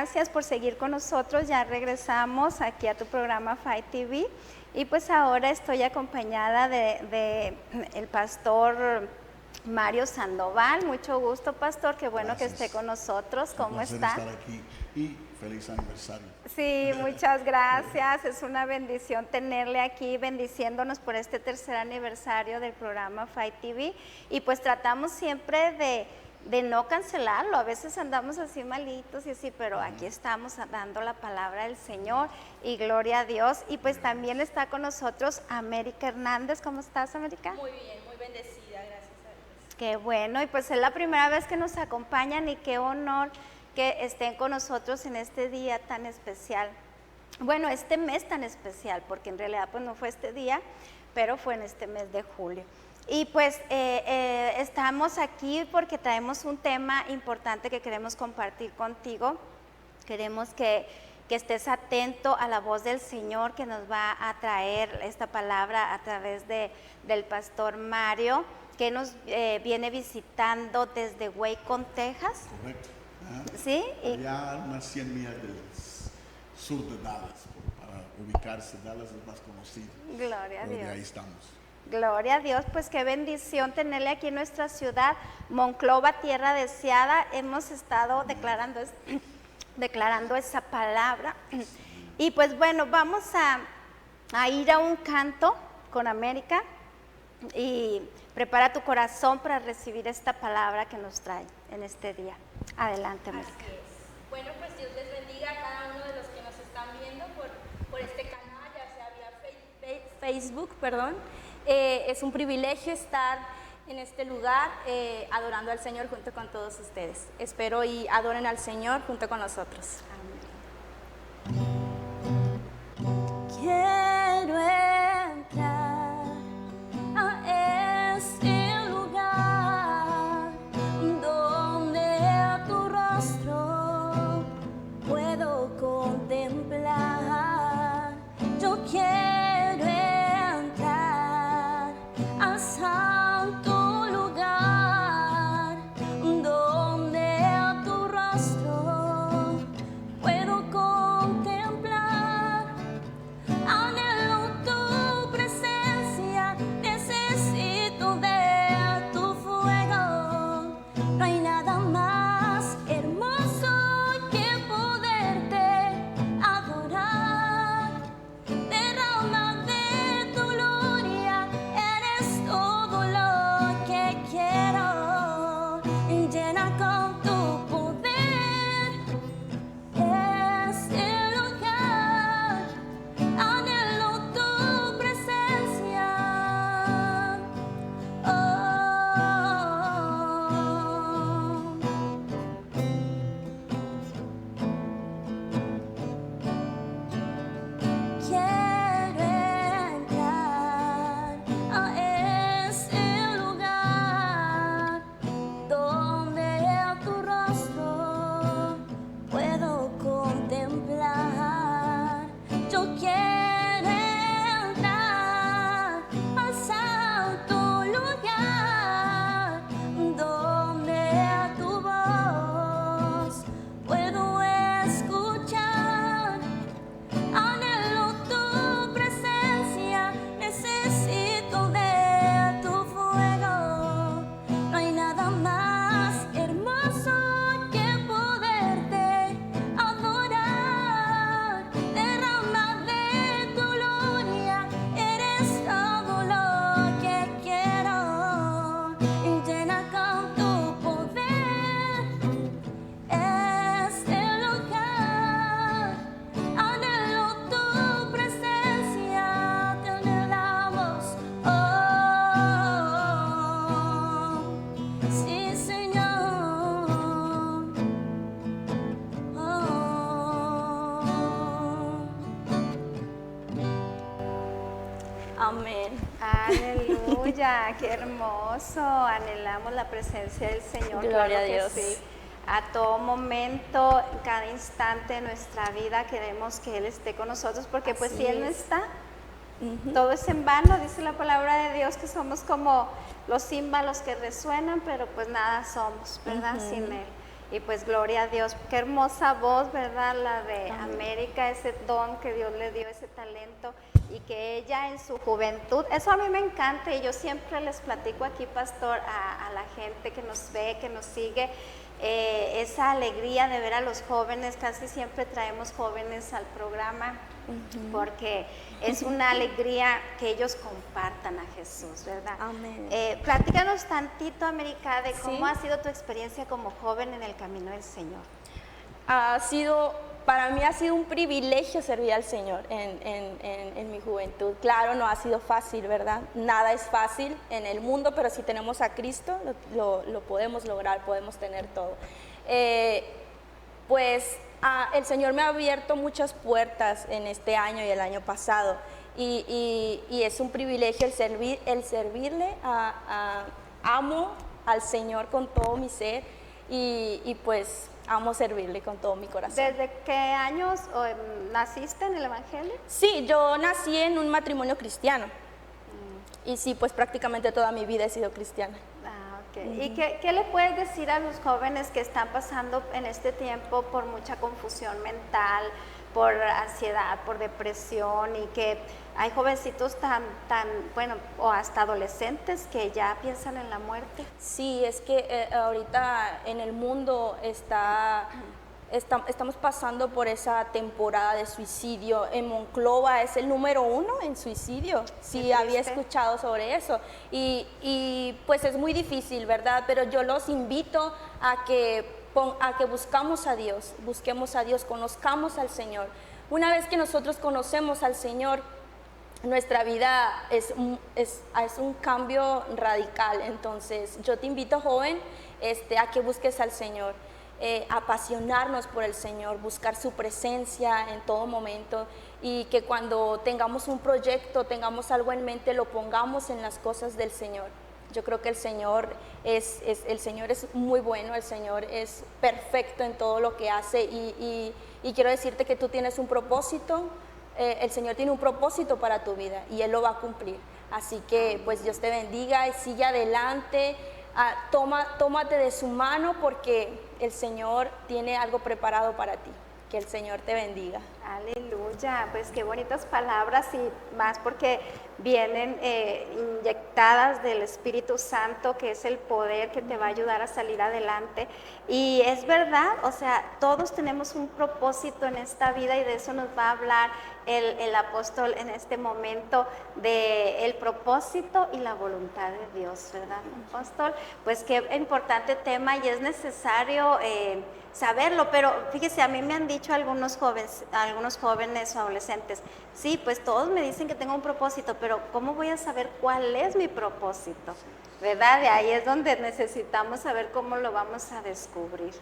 gracias por seguir con nosotros. Ya regresamos aquí a tu programa Fight TV y pues ahora estoy acompañada de el pastor Mario Sandoval. Mucho gusto, pastor, qué bueno Gracias. que esté con nosotros. ¿Cómo Un placer está? estar aquí y feliz aniversario. Sí, muchas gracias. Es una bendición tenerle aquí, bendiciéndonos por este tercer aniversario del programa Fight TV. Y pues tratamos siempre de no cancelarlo. A veces andamos así malitos y así, pero aquí estamos dando la palabra del Señor y gloria a Dios. Y pues también está con nosotros América Hernández. ¿Cómo estás, América? Muy bien, muy bendecida, gracias a Dios. Qué bueno, y pues es la primera vez que nos acompañan y qué honor que estén con nosotros en este día tan especial. Bueno, este mes tan especial, porque en realidad pues no fue este día, pero fue en este mes de julio. Y pues estamos aquí porque traemos un tema importante que queremos compartir contigo. Queremos que estés atento a la voz del Señor que nos va a traer esta palabra a través del pastor Mario, que nos viene visitando desde Waco, Texas. Correcto. ¿Sí? Y Ya unas 100 millas del sur de Dallas, para ubicarse. Dallas es más conocido. gloria a Pero de Dios. ahí estamos. Gloria a Dios, pues qué bendición tenerle aquí en nuestra ciudad, Monclova, tierra deseada. Hemos estado declarando esa palabra. Y pues bueno, vamos a ir a un canto con América y prepara tu corazón para recibir esta palabra que nos trae en este día. Adelante, América. Así es. Bueno, pues Dios les bendiga a cada uno de los que nos están viendo por este canal, ya sea vía Facebook, perdón. Es un privilegio estar en este lugar adorando al Señor junto con todos ustedes. Espero y adoren al Señor junto con nosotros. Quiero entrar a este lugar donde tu rostro puedo contemplar. Yo quiero entrar al santo lugar donde tu rostro puedo contemplar. Anhelo tu presencia, necesito de tu fuego. No hay nada más hermoso que poderte adorar. Derrama de tu gloria, eres todo lo que quiero. Llena con tu poder este lugar. Anhelo tu presencia. Quiero entrar a ese lugar donde tu rostro puedo contemplar. Yo quiero entrar al santo lugar donde tu voz puedo escuchar. Anhelo tu presencia, necesito de tu fuego. No hay nada más hermoso que poderte adorar. Derrama de tu gloria, eres todo lo que quiero. Llena con tu poder este lugar. Anhelo tu presencia, te anhelamos. Sí, Señor. Amén. Aleluya, qué hermoso. Anhelamos la presencia del Señor. Gloria claro a que Dios. sí. A todo momento, en cada instante de nuestra vida queremos que Él esté con nosotros, porque pues Así si Él no es. está, todo es en vano. Dice la palabra de Dios que somos como los címbalos que resuenan, pero pues nada somos, ¿verdad? Sin Él. y pues gloria a Dios, qué hermosa voz, ¿verdad? La de América, ese don que Dios le dio, ese talento, y que ella en su juventud, eso a mí me encanta, y yo siempre les platico aquí, pastor, a la gente que nos ve, que nos sigue, esa alegría de ver a los jóvenes. Casi siempre traemos jóvenes al programa, porque es una alegría que ellos compartan a Jesús, ¿verdad? Amén. Platícanos tantito, América, de cómo Sí. ha sido tu experiencia como joven en el camino del Señor. Para mí ha sido un privilegio servir al Señor en mi juventud. Claro, no ha sido fácil, ¿verdad? Nada es fácil en el mundo, pero si tenemos a Cristo, lo podemos lograr, podemos tener todo. El Señor me ha abierto muchas puertas en este año y el año pasado, y es un privilegio el servirle. Amo al Señor con todo mi ser, y pues amo servirle con todo mi corazón. ¿Desde qué años naciste en el Evangelio? Sí, yo nací en un matrimonio cristiano, y sí, pues prácticamente toda mi vida he sido cristiana. ¿Y qué le puedes decir a los jóvenes que están pasando en este tiempo por mucha confusión mental, por ansiedad, por depresión, y que hay jovencitos bueno, o hasta adolescentes que ya piensan en la muerte? Sí, es que ahorita en el mundo estamos pasando por esa temporada de suicidio. En Monclova es el número 1 en suicidio. Sí, había escuchado sobre eso. Y pues es muy difícil, ¿verdad? Pero yo los invito a que busquemos a Dios, conozcamos al Señor. Una vez que nosotros conocemos al Señor, nuestra vida es un cambio radical. Entonces yo te invito, joven, a que busques al Señor, apasionarnos por el Señor, buscar su presencia en todo momento, y que cuando tengamos un proyecto, tengamos algo en mente, lo pongamos en las cosas del Señor. Yo creo que el Señor es muy bueno, el Señor es perfecto en todo lo que hace, y quiero decirte que tú tienes un propósito. El Señor tiene un propósito para tu vida y Él lo va a cumplir. Así que pues Dios te bendiga y sigue adelante. Tómate de su mano, porque el Señor tiene algo preparado para ti. Que el Señor te bendiga. Aleluya, pues qué bonitas palabras, y más porque vienen inyectadas del Espíritu Santo, que es el poder que te va a ayudar a salir adelante. Y es verdad, o sea, todos tenemos un propósito en esta vida, y de eso nos va a hablar el apóstol en este momento, de el propósito y la voluntad de Dios, ¿verdad, apóstol? Pues qué importante tema, y es necesario saberlo. Pero fíjese, a mí me han dicho algunos jóvenes o adolescentes, sí, pues todos me dicen que tengo un propósito, pero ¿cómo voy a saber cuál es mi propósito? ¿Verdad? De ahí es donde necesitamos saber cómo lo vamos a descubrir.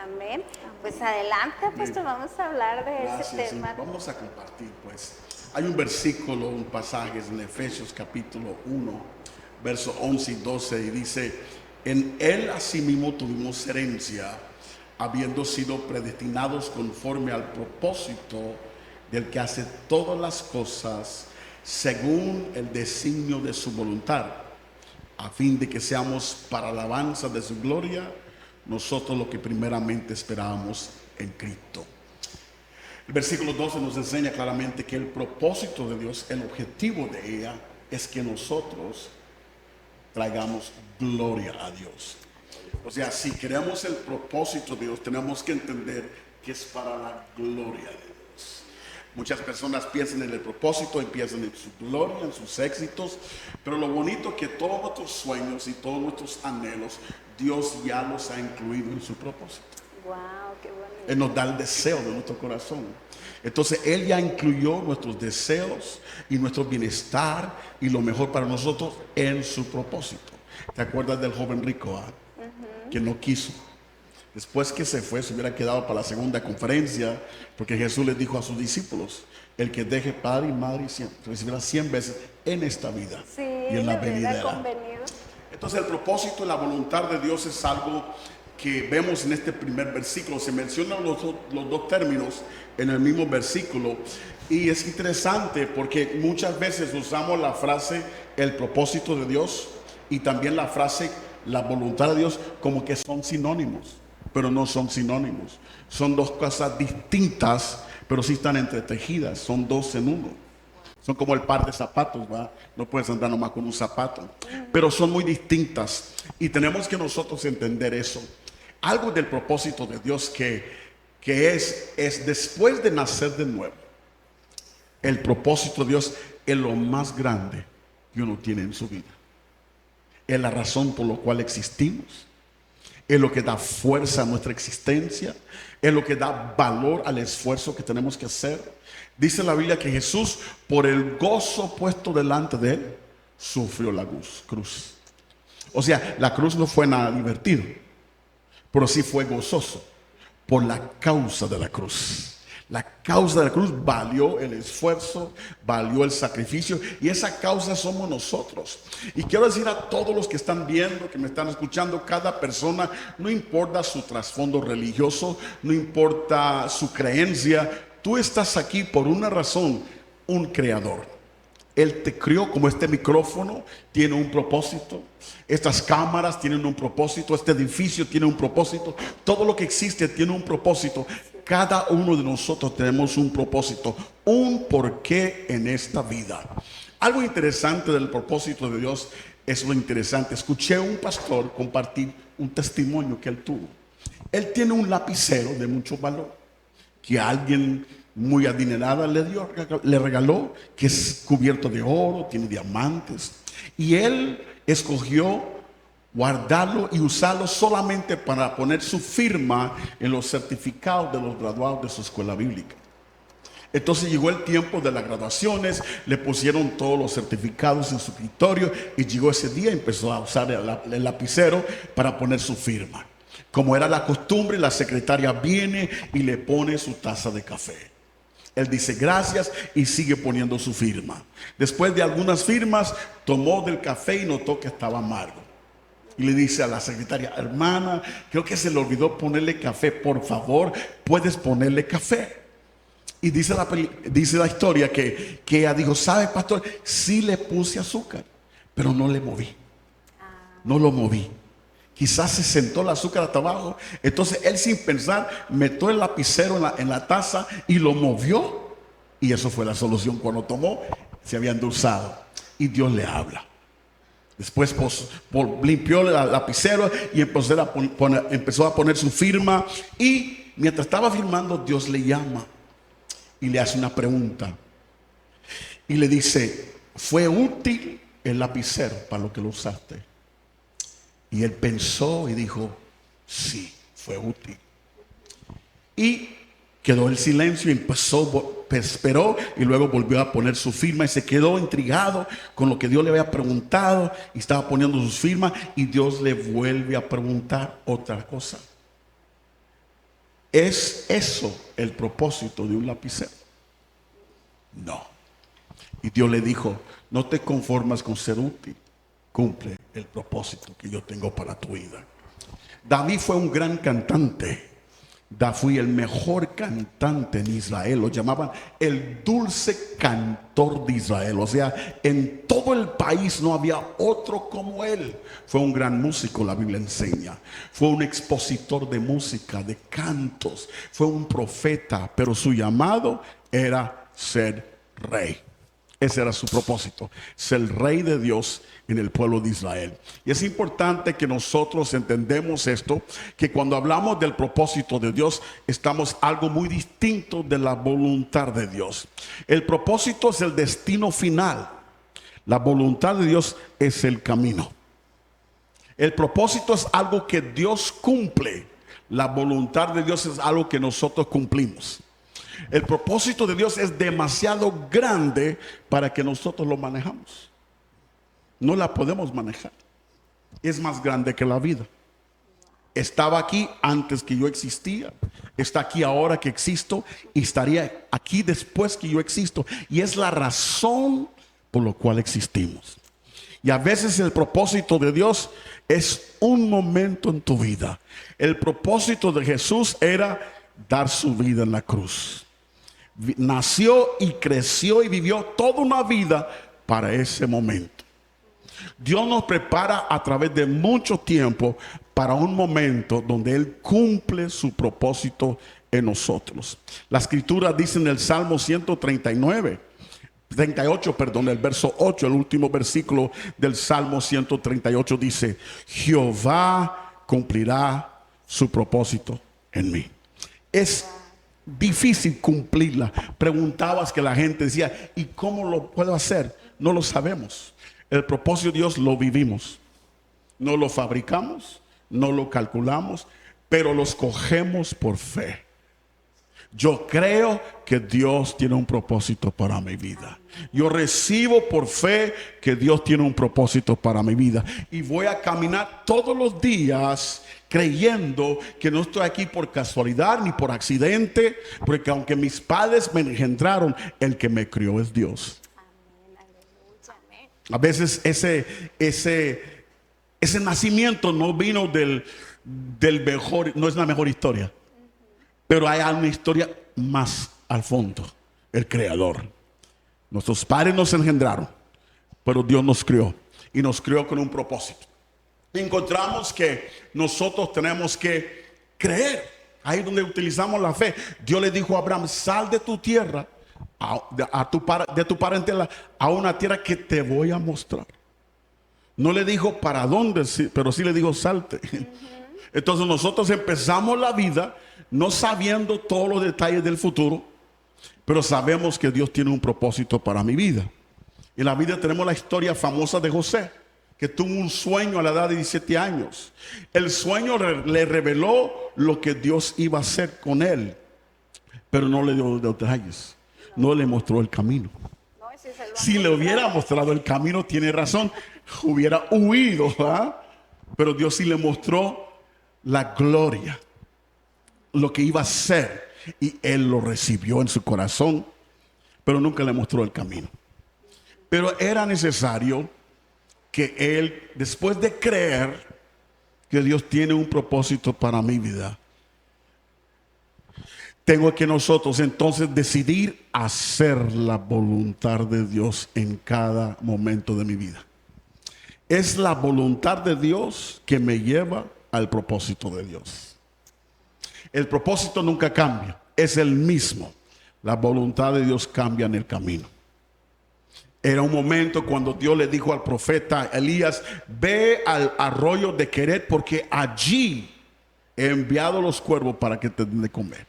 Amén. Pues adelante, pues vamos a hablar de ese tema. Sí. Vamos a compartir, pues. Hay un versículo, un pasaje en Efesios capítulo 1, versos 11 y 12, y dice: en Él asimismo tuvimos herencia, habiendo sido predestinados conforme al propósito del que hace todas las cosas según el designio de su voluntad, a fin de que seamos para alabanza de su gloria, nosotros lo que primeramente esperábamos en Cristo. El versículo 12 nos enseña claramente que el propósito de Dios, el objetivo de ella, es que nosotros traigamos gloria a Dios. O sea, si queremos el propósito de Dios, tenemos que entender que es para la gloria de Dios. Muchas personas piensan en el propósito y piensan en su gloria, en sus éxitos, pero lo bonito es que todos nuestros sueños y todos nuestros anhelos, Dios ya los ha incluido en su propósito. Wow, qué bonito. Él nos da el deseo de nuestro corazón. Entonces Él ya incluyó nuestros deseos y nuestro bienestar y lo mejor para nosotros en su propósito. ¿Te acuerdas del joven rico? Que no quiso. Después que se fue, se hubiera quedado para la segunda conferencia, porque Jesús les dijo a sus discípulos: el que deje padre y madre recibirá 100 veces en esta vida, Sí, y en la venidera. convenido. Entonces el propósito y la voluntad de Dios es algo que vemos en este primer versículo. Se mencionan los dos términos en el mismo versículo, y es interesante porque muchas veces usamos la frase el propósito de Dios y también la frase la voluntad de Dios como que son sinónimos. pero no son sinónimos. Son dos cosas distintas, pero sí están entretejidas. Son dos en uno. Son como el par de zapatos, ¿verdad? No puedes andar nomás con un zapato. Pero son muy distintas. Y tenemos que nosotros entender eso. Algo del propósito de Dios que es después de nacer de nuevo. El propósito de Dios es lo más grande que uno tiene en su vida. Es la razón por la cual existimos. Es lo que da fuerza a nuestra existencia. Es lo que da valor al esfuerzo que tenemos que hacer. Dice la Biblia que Jesús, por el gozo puesto delante de él, sufrió la cruz. O sea, la cruz no fue nada divertido, pero sí fue gozoso por la causa de la cruz. La causa de la cruz valió el esfuerzo, valió el sacrificio, y esa causa somos nosotros. Y quiero decir a todos los que están viendo, que me están escuchando, cada persona, no importa su trasfondo religioso, no importa su creencia, tú estás aquí por una razón, un creador. Él te crió, como este micrófono tiene un propósito, estas cámaras tienen un propósito, este edificio tiene un propósito, todo lo que existe tiene un propósito. Cada uno de nosotros tenemos un propósito, un porqué en esta vida. Algo interesante del propósito de Dios es lo interesante. Escuché a un pastor compartir un testimonio que él tuvo. Él tiene un lapicero de mucho valor que alguien muy adinerada le regaló, que es cubierto de oro, tiene diamantes, y él escogió guardarlo y usarlo solamente para poner su firma en los certificados de los graduados de su escuela bíblica. Entonces llegó el tiempo de las graduaciones, le pusieron todos los certificados en su escritorio, y llegó ese día y empezó a usar el lapicero para poner su firma. Como era la costumbre, la secretaria viene y le pone su taza de café. Él dice gracias y sigue poniendo su firma. Después de algunas firmas, tomó del café y notó que estaba amargo. Y le dice a la secretaria: hermana, creo que se le olvidó ponerle café, por favor, ¿puedes ponerle café? Y dice la historia que ella dijo: ¿sabe, pastor? Sí le puse azúcar, pero no le moví. No lo moví. Quizás se sentó el azúcar hasta abajo. Entonces él, sin pensar, metió el lapicero en la taza y lo movió. Y eso fue la solución. Cuando tomó, se había endulzado. Y Dios le habla. Después limpió el lapicero y empezó a poner su firma. Y mientras estaba firmando, Dios le llama y le hace una pregunta. Y le dice: ¿fue útil el lapicero para lo que lo usaste? Y él pensó y dijo: sí, fue útil. Y quedó el silencio y esperó, y luego volvió a poner su firma y se quedó intrigado con lo que Dios le había preguntado, y estaba poniendo sus firmas, y Dios le vuelve a preguntar otra cosa. ¿Es eso el propósito de un lapicero? No. Y Dios le dijo: no te conformas con ser útil, cumple el propósito que yo tengo para tu vida. David fue un gran cantante. David fue el mejor cantante en Israel. Lo llamaban el dulce cantor de Israel. O sea, en todo el país no había otro como él. Fue un gran músico, la Biblia enseña. Fue un expositor de música, de cantos. Fue un profeta, pero su llamado era ser rey. Ese era su propósito, ser el rey de Dios en el pueblo de Israel. Y es importante que nosotros entendemos esto, que cuando hablamos del propósito de Dios, estamos algo muy distinto de la voluntad de Dios. El propósito es el destino final. La voluntad de Dios es el camino. El propósito es algo que Dios cumple. La voluntad de Dios es algo que nosotros cumplimos. El propósito de Dios es demasiado grande para que nosotros lo manejamos. No la podemos manejar. Es más grande que la vida. Estaba aquí antes que yo existía. Está aquí ahora que existo. Y estaría aquí después que yo existo. Y es la razón por la cual existimos. Y a veces el propósito de Dios es un momento en tu vida. El propósito de Jesús era dar su vida en la cruz. Nació y creció y vivió toda una vida para ese momento. Dios nos prepara a través de mucho tiempo para un momento donde Él cumple su propósito en nosotros. La escritura dice en el Salmo 38, el verso 8, el último versículo del Salmo 138 dice: Jehová cumplirá su propósito en mí. Es difícil cumplirla. Preguntabas que la gente decía, ¿y cómo lo puedo hacer? No lo sabemos. El propósito de Dios lo vivimos. No lo fabricamos, no lo calculamos, pero lo escogemos por fe. Yo creo que Dios tiene un propósito para mi vida. Yo recibo por fe que Dios tiene un propósito para mi vida. Y voy a caminar todos los días creyendo que no estoy aquí por casualidad ni por accidente, porque aunque mis padres me engendraron, el que me crió es Dios. A veces ese nacimiento no vino del mejor, no es la mejor historia. Pero hay una historia más al fondo, el Creador. Nuestros padres nos engendraron, pero Dios nos crió y nos crió con un propósito. Encontramos que nosotros tenemos que creer. Ahí donde utilizamos la fe. Dios le dijo a Abraham: sal de tu tierra, de tu parentela, a una tierra que te voy a mostrar. No le dijo para dónde, pero sí le dijo salte. Entonces nosotros empezamos la vida no sabiendo todos los detalles del futuro, pero sabemos que Dios tiene un propósito para mi vida. En la vida tenemos la historia famosa de José, que tuvo un sueño a la edad de 17 años. El sueño le reveló lo que Dios iba a hacer con él, pero no le dio detalles, no le mostró el camino. Si le hubiera mostrado el camino, tiene razón, hubiera huido, ¿verdad? Pero Dios sí le mostró la gloria, lo que iba a ser, y él lo recibió en su corazón, pero nunca le mostró el camino. Pero era necesario que él, después de creer que Dios tiene un propósito para mi vida, tengo que nosotros entonces decidir hacer la voluntad de Dios en cada momento de mi vida. Es la voluntad de Dios que me lleva al propósito de Dios. El propósito nunca cambia, es el mismo. La voluntad de Dios cambia en el camino. Era un momento cuando Dios le dijo al profeta Elías: ve al arroyo de Queret, porque allí he enviado los cuervos para que te den de comer.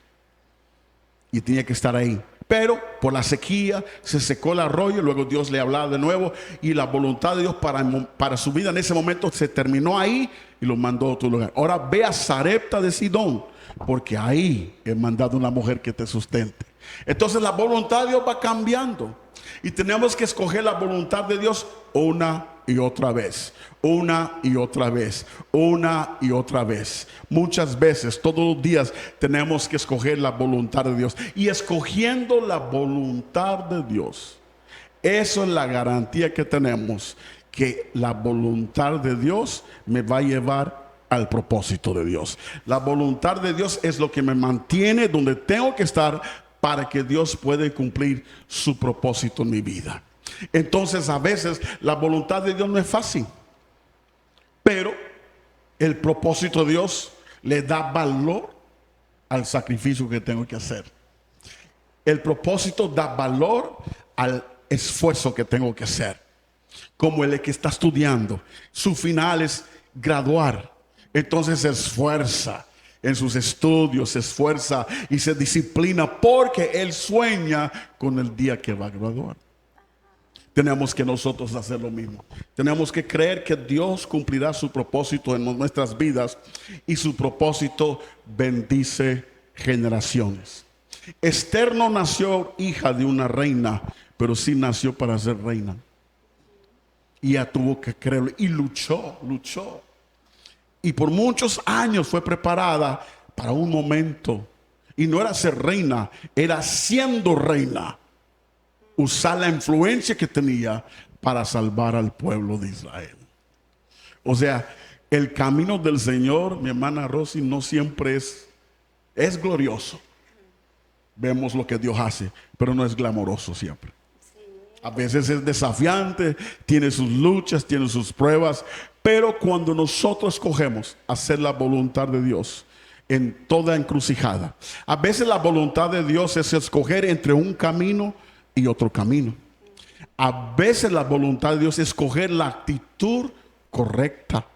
Y tenía que estar ahí. Pero por la sequía se secó el arroyo. Luego Dios le hablaba de nuevo, y la voluntad de Dios para su vida en ese momento se terminó ahí, y lo mandó a otro lugar. Ahora ve a Sarepta de Sidón, porque ahí he mandado una mujer que te sustente. Entonces la voluntad de Dios va cambiando, y tenemos que escoger la voluntad de Dios una y otra vez, una y otra vez, una y otra vez. Muchas veces, todos los días, tenemos que escoger la voluntad de Dios. Y escogiendo la voluntad de Dios, eso es la garantía que tenemos, que la voluntad de Dios me va a llevar al propósito de Dios. La voluntad de Dios es lo que me mantiene donde tengo que estar para que Dios pueda cumplir su propósito en mi vida. Entonces, a veces la voluntad de Dios no es fácil, pero el propósito de Dios le da valor al sacrificio que tengo que hacer. El propósito da valor al esfuerzo que tengo que hacer. Como el que está estudiando, su final es graduar. Entonces se esfuerza en sus estudios, se esfuerza y se disciplina, porque él sueña con el día que va a graduar. Tenemos que nosotros hacer lo mismo. Tenemos que creer que Dios cumplirá su propósito en nuestras vidas, y su propósito bendice generaciones. Esther no nació hija de una reina, pero sí nació para ser reina. Y ella tuvo que creerlo y luchó. Y por muchos años fue preparada para un momento. Y no era ser reina, era siendo reina, usar la influencia que tenía para salvar al pueblo de Israel. O sea, el camino del Señor, mi hermana Rosy, no siempre es glorioso. Vemos lo que Dios hace, pero no es glamoroso siempre. A veces es desafiante, tiene sus luchas, tiene sus pruebas, Pero cuando nosotros escogemos hacer la voluntad de Dios en toda encrucijada, a veces la voluntad de Dios es escoger entre un camino y otro camino. A veces la voluntad de Dios es escoger la actitud correcta.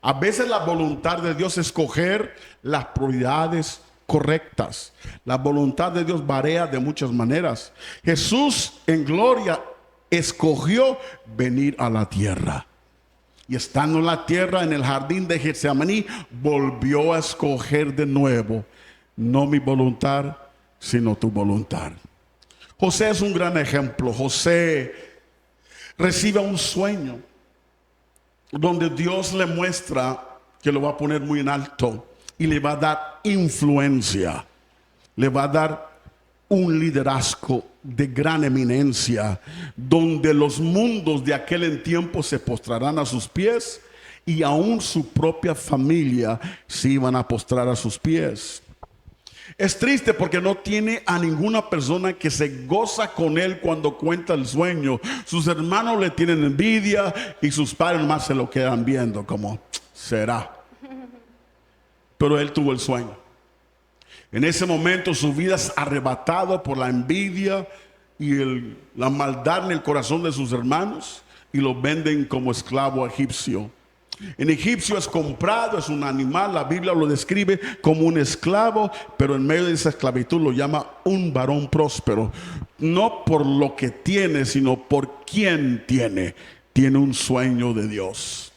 A veces la voluntad de Dios es escoger las prioridades correctas. La voluntad de Dios varía de muchas maneras. Jesús en gloria escogió venir a la tierra. Y estando en la tierra, en el jardín de Getsemaní, volvió a escoger de nuevo, no mi voluntad, sino tu voluntad. José es un gran ejemplo. José recibe un sueño donde Dios le muestra que lo va a poner muy en alto y le va a dar influencia, le va a dar un liderazgo de gran eminencia, donde los mundos de aquel tiempo se postrarán a sus pies y aún su propia familia se iban a postrar a sus pies. Es triste porque no tiene a ninguna persona que se goza con él cuando cuenta el sueño. Sus hermanos le tienen envidia y sus padres más se lo quedan viendo como será. Pero él tuvo el sueño. En ese momento su vida es arrebatada por la envidia y la maldad en el corazón de sus hermanos y lo venden como esclavo egipcio. En egipcio es comprado, es un animal, la Biblia lo describe como un esclavo, pero en medio de esa esclavitud lo llama un varón próspero. No por lo que tiene, sino por quien tiene. Tiene un sueño de Dios.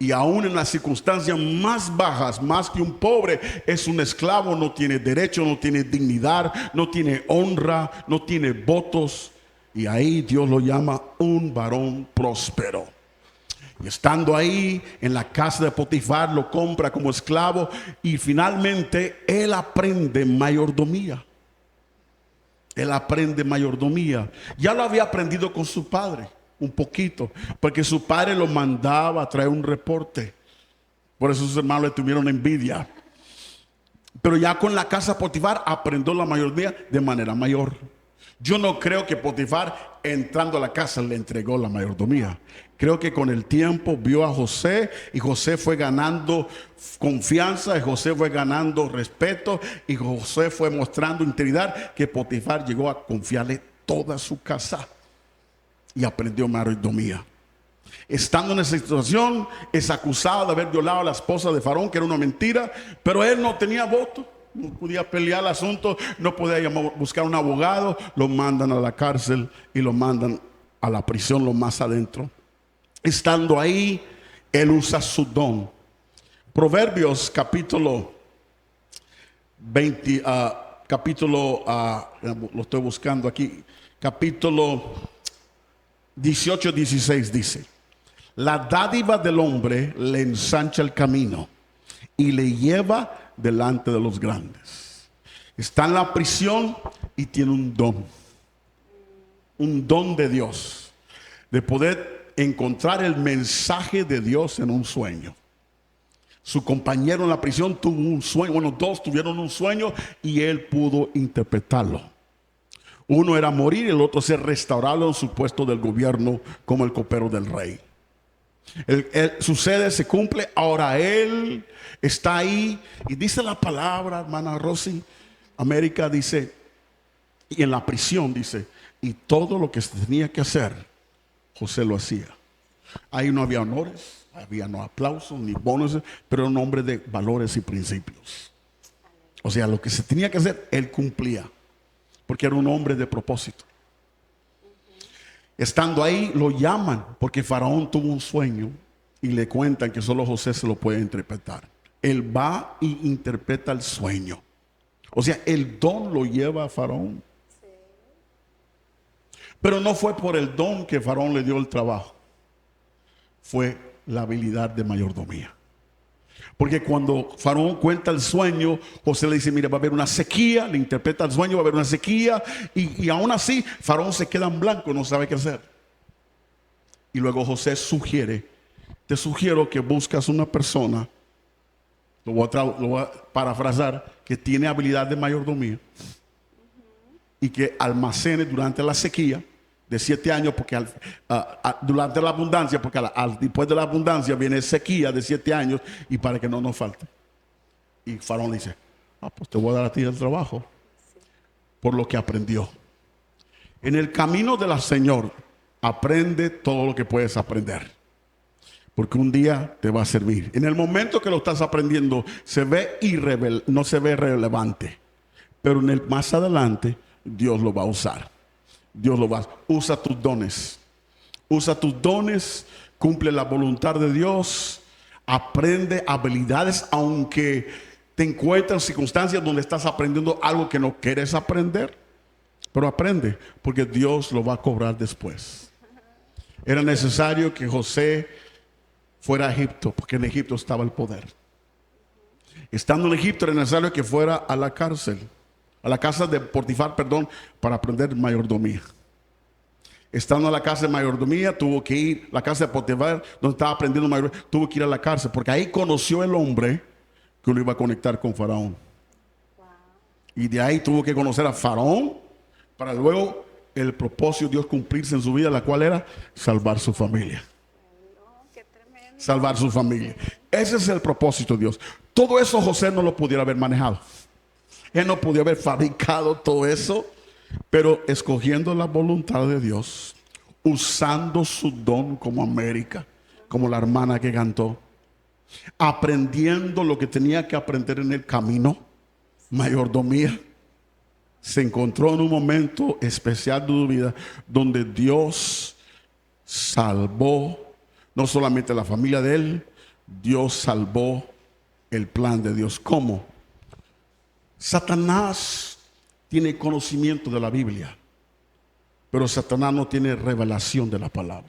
Y aún en las circunstancias más bajas, más que un pobre, es un esclavo, no tiene derecho, no tiene dignidad, no tiene honra, no tiene votos. Y ahí Dios lo llama un varón próspero. Y estando ahí en la casa de Potifar, lo compra como esclavo y finalmente él aprende mayordomía. Él aprende mayordomía. Ya lo había aprendido con su padre, un poquito, porque su padre lo mandaba a traer un reporte. Por eso sus hermanos le tuvieron envidia. Pero ya con la casa de Potifar aprendió la mayordomía de manera mayor. Yo no creo que Potifar entrando a la casa le entregó la mayordomía. Creo que con el tiempo vio a José y José fue ganando confianza y José fue ganando respeto y José fue mostrando integridad que Potifar llegó a confiarle toda su casa y aprendió mayordomía. Estando en esa situación es acusado de haber violado a la esposa de Faraón, que era una mentira, pero él no tenía voto. No podía pelear el asunto, no podía buscar un abogado, lo mandan a la cárcel y lo mandan a la prisión, lo más adentro. Estando ahí, él usa su don. Proverbios capítulo 20, lo estoy buscando aquí, capítulo 18-16 dice: la dádiva del hombre le ensancha el camino y le lleva delante de los grandes. Está en la prisión y tiene un don de Dios, de poder encontrar el mensaje de Dios en un sueño. Su compañero en la prisión tuvo un sueño, bueno, dos tuvieron un sueño y él pudo interpretarlo. Uno era morir y el otro ser restaurado en su puesto del gobierno como el copero del rey. Sucede, se cumple, ahora él está ahí y dice la palabra, hermana Rosy, América dice, y en la prisión dice, y todo lo que se tenía que hacer, José lo hacía. Ahí no había honores, había no aplausos ni bonos, pero era un hombre de valores y principios. O sea, lo que se tenía que hacer, él cumplía, porque era un hombre de propósito. Estando ahí lo llaman porque Faraón tuvo un sueño y le cuentan que solo José se lo puede interpretar. Él va y interpreta el sueño. O sea, el don lo lleva a Faraón. Pero no fue por el don que Faraón le dio el trabajo. Fue la habilidad de mayordomía. Porque cuando Faraón cuenta el sueño, José le dice, mira, va a haber una sequía, le interpreta el sueño, va a haber una sequía, y aún así Faraón se queda en blanco, no sabe qué hacer. Y luego José te sugiero que buscas una persona, lo voy a parafrasar, que tiene habilidad de mayordomía y que almacene durante la sequía de 7 años, porque durante la abundancia, porque después de la abundancia viene sequía de 7 años, y para que no nos falte. Y Faraón le dice, pues te voy a dar a ti el trabajo, por lo que aprendió. En el camino del Señor, aprende todo lo que puedes aprender, porque un día te va a servir. En el momento que lo estás aprendiendo, no se ve relevante, pero más adelante, Dios lo va a usar. Usa tus dones. Usa tus dones, cumple la voluntad de Dios, aprende habilidades, aunque te encuentras en circunstancias donde estás aprendiendo algo que no quieres aprender, pero aprende, porque Dios lo va a cobrar después. Era necesario que José fuera a Egipto, porque en Egipto estaba el poder. Estando en Egipto era necesario que fuera a la cárcel, a la casa de Potifar, para aprender mayordomía. Estando en la casa de mayordomía, tuvo que ir a la casa de Potifar, donde estaba aprendiendo mayordomía, tuvo que ir a la cárcel, porque ahí conoció el hombre que lo iba a conectar con Faraón. Y de ahí tuvo que conocer a Faraón, para luego el propósito de Dios cumplirse en su vida, la cual era salvar su familia. Salvar su familia. Ese es el propósito de Dios. Todo eso José no lo pudiera haber manejado. Él no podía haber fabricado todo eso, pero escogiendo la voluntad de Dios, usando su don como América, como la hermana que cantó, aprendiendo lo que tenía que aprender en el camino, mayordomía, se encontró en un momento especial de su vida donde Dios salvó no solamente la familia de él, Dios salvó el plan de Dios. ¿Cómo? Satanás tiene conocimiento de la Biblia, pero Satanás no tiene revelación de la palabra.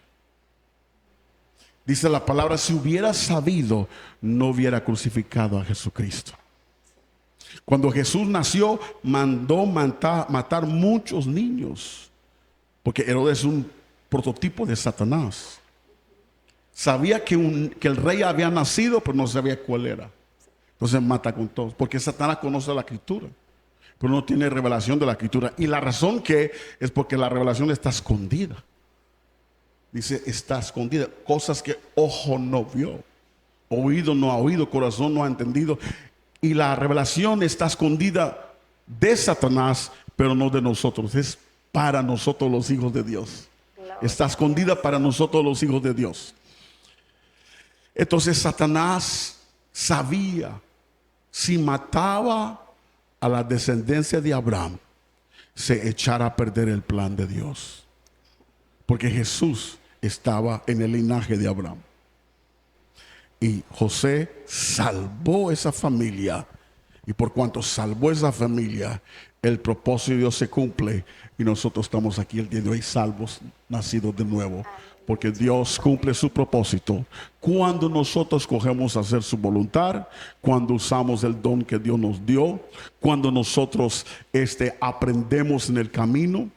Dice la palabra, si hubiera sabido, no hubiera crucificado a Jesucristo. Cuando Jesús nació, mandó matar muchos niños, porque Herodes es un prototipo de Satanás. Sabía que el rey había nacido, pero no sabía cuál era. Entonces mata con todos, porque Satanás conoce la escritura, pero no tiene revelación de la escritura. Y la razón que es porque la revelación está escondida. Dice, está escondida. Cosas que ojo no vio, oído no ha oído, corazón no ha entendido. Y la revelación está escondida de Satanás, pero no de nosotros. Es para nosotros los hijos de Dios. Está escondida para nosotros los hijos de Dios. Entonces Satanás sabía, si mataba a la descendencia de Abraham, se echara a perder el plan de Dios. Porque Jesús estaba en el linaje de Abraham. Y José salvó esa familia. Y por cuanto salvó esa familia, el propósito de Dios se cumple. Y nosotros estamos aquí el día de hoy salvos, nacidos de nuevo. Porque Dios cumple su propósito cuando nosotros cogemos a hacer su voluntad, cuando usamos el don que Dios nos dio, cuando nosotros aprendemos en el camino,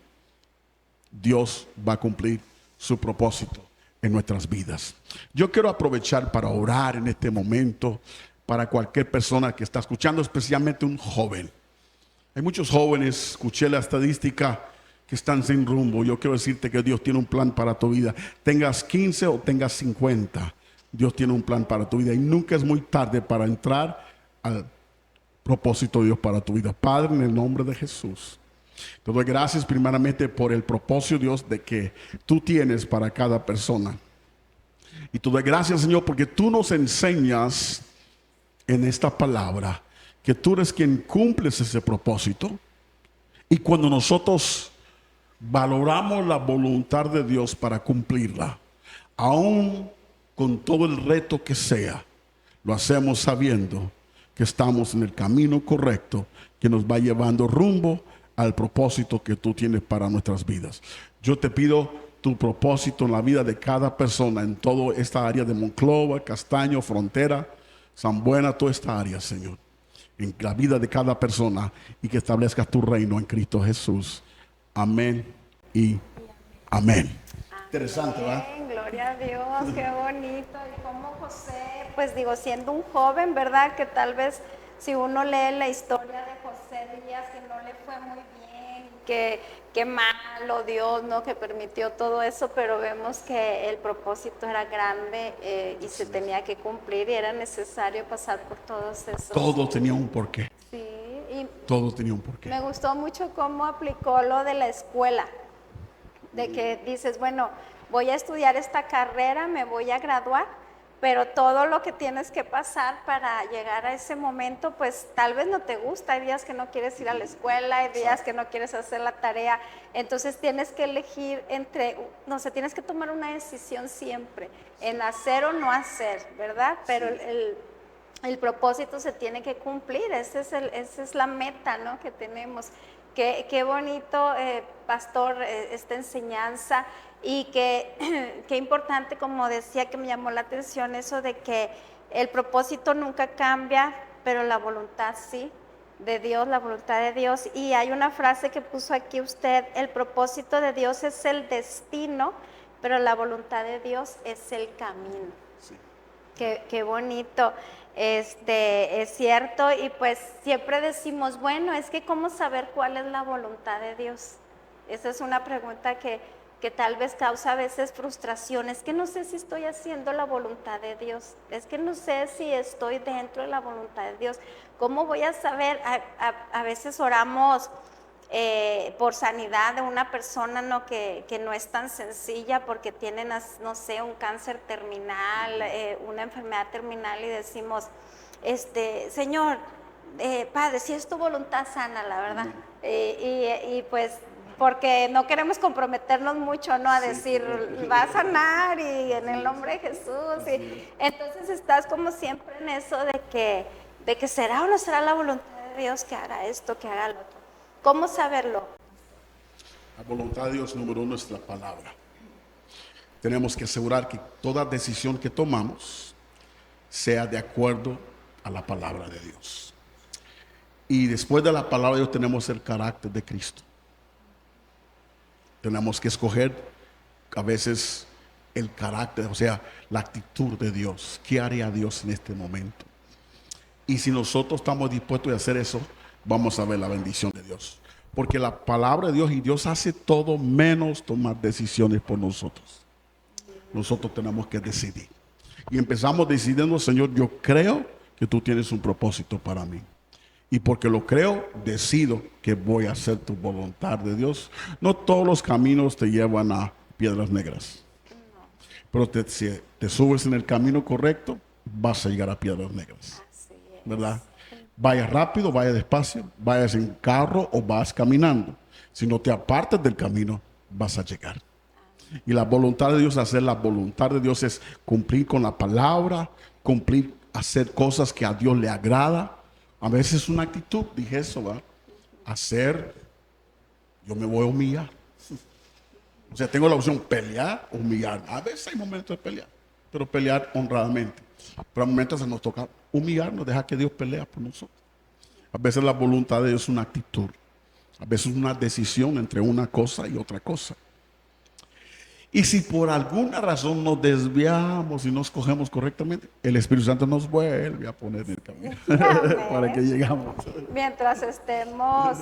Dios va a cumplir su propósito en nuestras vidas. Yo quiero aprovechar para orar en este momento para cualquier persona que está escuchando, especialmente un joven. Hay muchos jóvenes, escuché la estadística, que están sin rumbo. Yo quiero decirte que Dios tiene un plan para tu vida. Tengas 15 o tengas 50, Dios tiene un plan para tu vida. Y nunca es muy tarde para entrar al propósito de Dios para tu vida. Padre, en el nombre de Jesús, te doy gracias primeramente por el propósito, Dios, de que tú tienes para cada persona. Y te doy gracias, Señor, porque tú nos enseñas en esta palabra que tú eres quien cumples ese propósito. Y cuando nosotros valoramos la voluntad de Dios para cumplirla, aún con todo el reto que sea, lo hacemos sabiendo que estamos en el camino correcto que nos va llevando rumbo al propósito que tú tienes para nuestras vidas. Yo te pido tu propósito en la vida de cada persona en toda esta área de Monclova, Castaño, Frontera, San Buena, toda esta área, Señor, en la vida de cada persona, y que establezcas tu reino en Cristo Jesús. Amén y amén. Interesante, ¿verdad? Gloria a Dios, qué bonito. Y como José, pues digo, siendo un joven, ¿verdad? Que tal vez si uno lee la historia de José diría que no le fue muy bien, qué malo Dios, ¿no? Que permitió todo eso, pero vemos que el propósito era grande y se tenía que cumplir y era necesario pasar por todos esos. Todo tenía un porqué. Sí, y Todo tenía un porqué. me gustó mucho cómo aplicó lo de la escuela, de que dices, bueno, voy a estudiar esta carrera, me voy a graduar, pero todo lo que tienes que pasar para llegar a ese momento, pues tal vez no te gusta, hay días que no quieres ir a la escuela, hay días que no quieres hacer la tarea, entonces tienes que elegir no sé, tienes que tomar una decisión siempre, en hacer o no hacer, ¿verdad? Pero el propósito se tiene que cumplir, esa es la meta, ¿no? Que tenemos. Qué bonito, pastor, esta enseñanza y qué importante, como decía, que me llamó la atención eso de que el propósito nunca cambia, pero la voluntad sí, de Dios, la voluntad de Dios. Y hay una frase que puso aquí usted, el propósito de Dios es el destino, pero la voluntad de Dios es el camino. Sí. Qué bonito. Es cierto, y pues siempre decimos, bueno, es que ¿cómo saber cuál es la voluntad de Dios? Esa es una pregunta que tal vez causa a veces frustración, es que no sé si estoy haciendo la voluntad de Dios, es que no sé si estoy dentro de la voluntad de Dios, ¿cómo voy a saber? A veces oramos por sanidad de una persona, ¿no? que no es tan sencilla porque tienen, no sé, un cáncer terminal, una enfermedad terminal y decimos, Señor, Padre, si es tu voluntad, sana, la verdad. Y pues porque no queremos comprometernos mucho, ¿no? A decir, va a sanar y en el nombre de Jesús. Y entonces estás como siempre en eso de que será o no será la voluntad de Dios que haga esto, que haga lo otro. ¿Cómo saberlo? La voluntad de Dios número uno es la palabra. Tenemos que asegurar que toda decisión que tomamos sea de acuerdo a la palabra de Dios. Y después de la palabra de Dios tenemos el carácter de Cristo. Tenemos que escoger a veces el carácter, o sea, la actitud de Dios. ¿Qué haría Dios en este momento? Y si nosotros estamos dispuestos a hacer eso, vamos a ver la bendición de Dios. Porque la palabra de Dios y Dios hace todo menos tomar decisiones por nosotros. Nosotros tenemos que decidir. Y empezamos decidiendo, Señor, yo creo que tú tienes un propósito para mí. Y porque lo creo, decido que voy a hacer tu voluntad de Dios. No todos los caminos te llevan a piedras negras. Pero si te subes en el camino correcto, vas a llegar a piedras negras. ¿Verdad? Vayas rápido, vayas despacio, vayas en carro o vas caminando. Si no te apartas del camino, vas a llegar. Y la voluntad de Dios, hacer la voluntad de Dios es cumplir con la palabra, cumplir, hacer cosas que a Dios le agrada. A veces es una actitud, dije eso, ¿va? Yo me voy a humillar. O sea, tengo la opción pelear o humillar. A veces hay momentos de pelear, pero pelear honradamente. Pero a momentos se nos toca humillarnos, dejar que Dios pelea por nosotros. A veces la voluntad de Dios es una actitud. A veces es una decisión entre una cosa y otra cosa. Y si por alguna razón nos desviamos y no escogemos correctamente, el Espíritu Santo nos vuelve a poner en el camino para que llegamos. Mientras estemos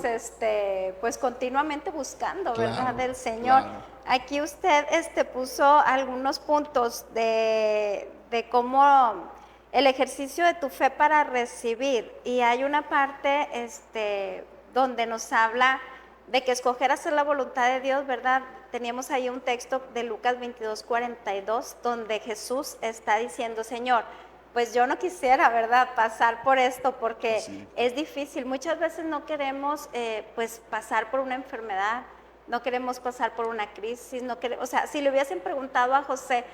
pues continuamente buscando, Claro, ¿verdad? Del Señor. claro. Aquí usted puso algunos puntos de cómo el ejercicio de tu fe para recibir. Y hay una parte donde nos habla de que escoger hacer la voluntad de Dios, ¿verdad? Teníamos ahí un texto de Lucas 22:42, donde Jesús está diciendo, Señor, pues yo no quisiera, ¿verdad?, pasar por esto porque Sí. es difícil. Muchas veces no queremos pues pasar por una enfermedad, no queremos pasar por una crisis, o sea, si le hubiesen preguntado a José,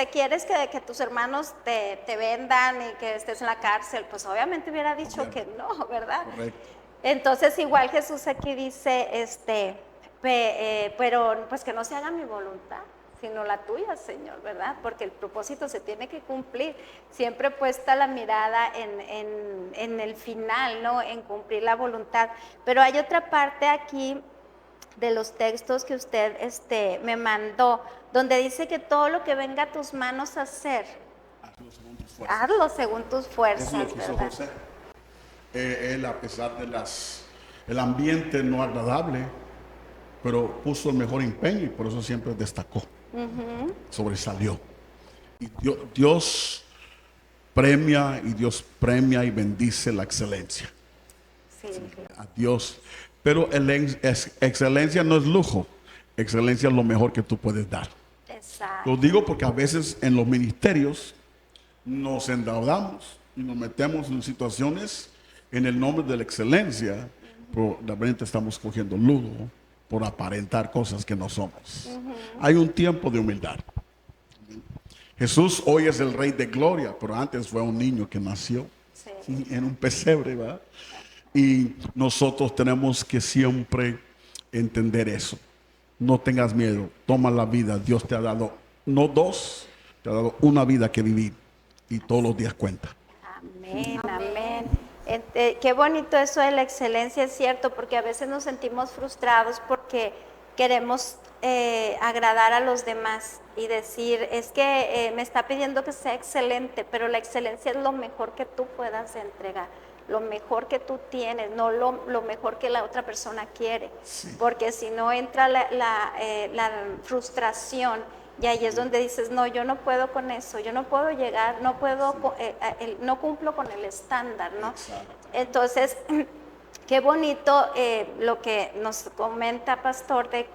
¿quieres que tus hermanos te vendan y que estés en la cárcel? Pues obviamente hubiera dicho que no, ¿verdad? Correcto. Entonces igual Jesús aquí dice, pero pues que no se haga mi voluntad, sino la tuya, Señor, ¿verdad? Porque el propósito se tiene que cumplir. Siempre puesta la mirada en el final, ¿no? En cumplir la voluntad. Pero hay otra parte aquí de los textos que usted me mandó, donde dice que todo lo que venga a tus manos a hacer, hazlo según tus fuerzas. Eso es lo que hizo ¿verdad? José. Él, a pesar de el ambiente no agradable, pero puso el mejor empeño y por eso siempre destacó, sobresalió. Y Dios premia y bendice la excelencia. Sí. A Dios. Pero excelencia no es lujo, excelencia es lo mejor que tú puedes dar. Exacto. Lo digo porque a veces en los ministerios nos endeudamos y nos metemos en situaciones en el nombre de la excelencia, pero de repente estamos cogiendo lujo por aparentar cosas que no somos. Hay un tiempo de humildad. Jesús hoy es el Rey de Gloria, pero antes fue un niño que nació en un pesebre, ¿verdad? Y nosotros tenemos que siempre entender eso. No tengas miedo, toma la vida. Dios te ha dado, no dos, te ha dado una vida que vivir y todos los días cuenta. Amén, amén. Qué bonito eso de la excelencia, es cierto, porque a veces nos sentimos frustrados porque queremos agradar a los demás y decir, es que me está pidiendo que sea excelente, pero la excelencia es lo mejor que tú puedas entregar, lo mejor que tú tienes, no lo mejor que la otra persona quiere, porque si no entra la frustración. Y ahí es donde dices, no, yo no puedo con eso, yo no puedo llegar, no puedo, no cumplo con el estándar, ¿no? Exacto. Entonces, qué bonito lo que nos comenta Pastor de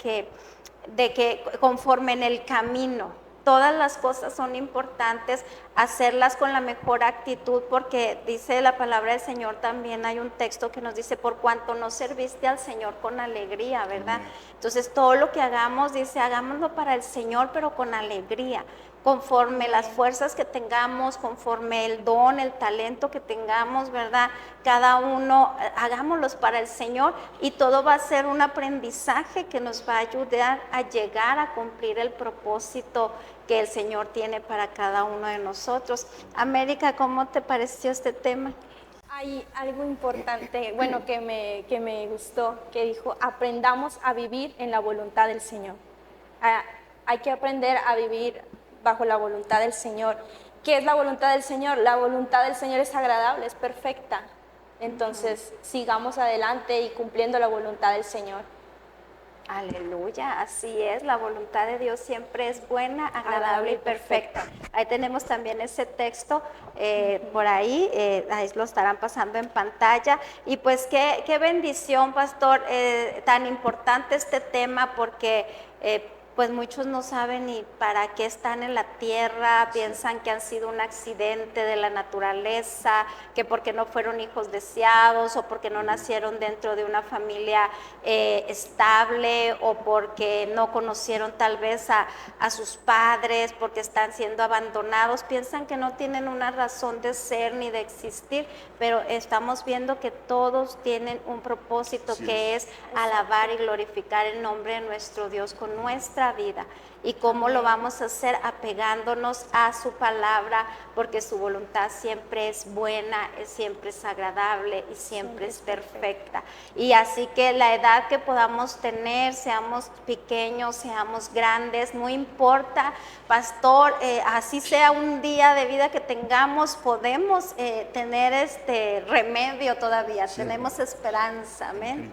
que conforme en el camino, todas las cosas son importantes, hacerlas con la mejor actitud, porque dice la palabra del Señor también, hay un texto que nos dice, por cuanto no serviste al Señor con alegría, ¿verdad? Entonces todo lo que hagamos, dice, hagámoslo para el Señor, pero con alegría, conforme las fuerzas que tengamos, conforme el don, el talento que tengamos, ¿verdad? Cada uno, hagámoslos para el Señor y todo va a ser un aprendizaje que nos va a ayudar a llegar a cumplir el propósito que el Señor tiene para cada uno de nosotros. América, ¿cómo te pareció este tema? Hay algo importante, bueno, que me gustó, que dijo, aprendamos a vivir en la voluntad del Señor. Hay que aprender a vivir bajo la voluntad del Señor. ¿Qué es la voluntad del Señor? La voluntad del Señor es agradable, es perfecta. Entonces, sigamos adelante y cumpliendo la voluntad del Señor. Aleluya, así es, la voluntad de Dios siempre es buena, agradable y perfecta. Ahí tenemos también ese texto por ahí lo estarán pasando en pantalla. Y pues qué bendición, Pastor, tan importante este tema porque pues muchos no saben ni para qué están en la tierra, piensan que han sido un accidente de la naturaleza, que porque no fueron hijos deseados o porque no nacieron dentro de una familia estable o porque no conocieron tal vez a sus padres, porque están siendo abandonados, piensan que no tienen una razón de ser ni de existir, pero estamos viendo que todos tienen un propósito que es alabar y glorificar el nombre de nuestro Dios con nuestra vida. ¿Y cómo lo vamos a hacer? Apegándonos a su palabra, porque su voluntad siempre es buena, siempre es agradable y siempre es perfecta. Y así que la edad que podamos tener, seamos pequeños, seamos grandes, no importa, Pastor, así sea un día de vida que tengamos, podemos tener este remedio todavía, tenemos esperanza, amén.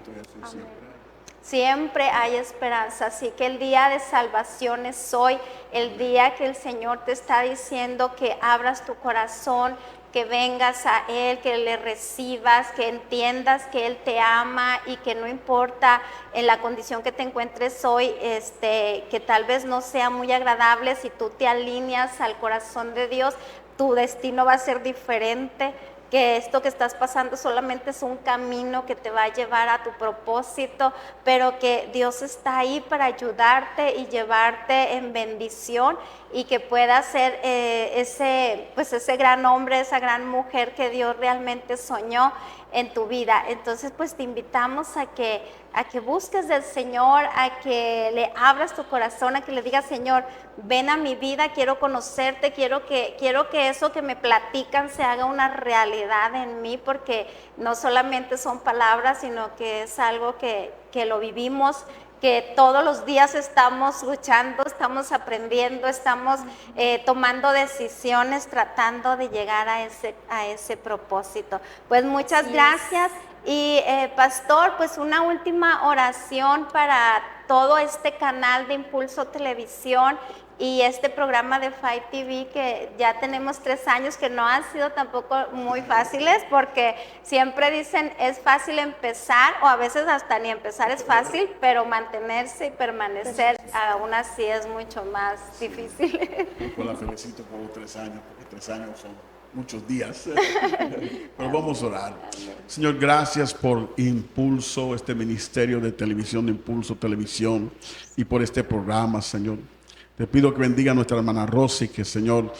Siempre hay esperanza, así que el día de salvación es hoy, el día que el Señor te está diciendo que abras tu corazón, que vengas a Él, que le recibas, que entiendas que Él te ama y que no importa en la condición que te encuentres hoy, que tal vez no sea muy agradable, si tú te alineas al corazón de Dios, tu destino va a ser diferente. Que esto que estás pasando solamente es un camino que te va a llevar a tu propósito, pero que Dios está ahí para ayudarte y llevarte en bendición y que puedas ser ese gran hombre, esa gran mujer que Dios realmente soñó en tu vida. Entonces pues te invitamos a que busques del Señor, a que le abras tu corazón, a que le digas, Señor, ven a mi vida, quiero conocerte, quiero que eso que me platican se haga una realidad en mí, porque no solamente son palabras, sino que es algo que lo vivimos, que todos los días estamos luchando, estamos aprendiendo, estamos tomando decisiones, tratando de llegar a ese propósito. Pues muchas gracias. Y Pastor, pues una última oración para todo este canal de Impulso Televisión y este programa de Five TV, que ya tenemos 3 años, que no han sido tampoco muy fáciles, porque siempre dicen es fácil empezar, o a veces hasta ni empezar es fácil, pero mantenerse y permanecer aún así es mucho más difícil. Pues la felicito por los 3 años, porque 3 años son muchos días. Pero vamos a orar. Señor, gracias por Impulso, este ministerio de televisión, de Impulso Televisión, y por este programa, Señor. Te pido que bendiga a nuestra hermana Rosy, que, Señor,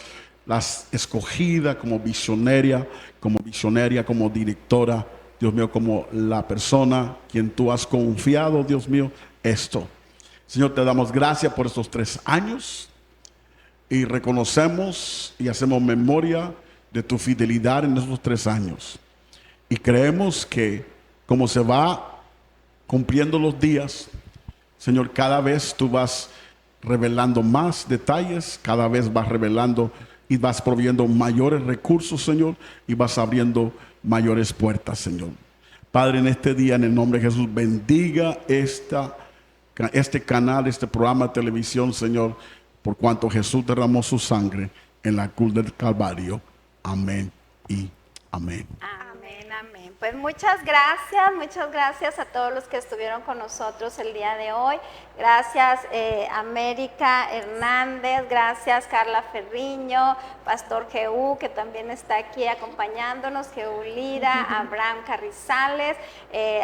las escogida como visionaria, como directora, Dios mío, como la persona quien tú has confiado, Dios mío, esto. Señor, te damos gracias por estos 3 años y reconocemos y hacemos memoria de tu fidelidad en estos 3 años. Y creemos que como se va cumpliendo los días, Señor, cada vez tú vas revelando más detalles, cada vez vas revelando y vas proveyendo mayores recursos, Señor, y vas abriendo mayores puertas, Señor. Padre, en este día, en el nombre de Jesús, bendiga este canal, este programa de televisión, Señor, por cuanto Jesús derramó su sangre en la cruz del Calvario. Amén y amén. Amén, amén. Pues muchas gracias a todos los que estuvieron con nosotros el día de hoy. Gracias América Hernández, gracias Carla Ferriño, Pastor Jehú, que también está aquí acompañándonos, Jehú Lira, Abraham Carrizales,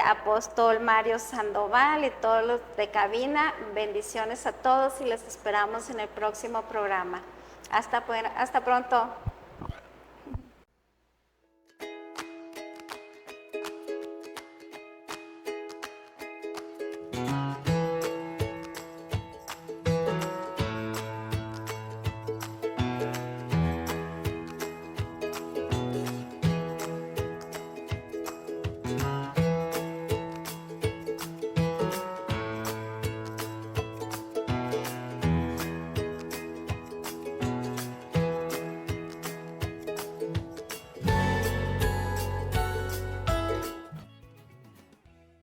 Apóstol Mario Sandoval y todos los de cabina. Bendiciones a todos y les esperamos en el próximo programa. Hasta pronto.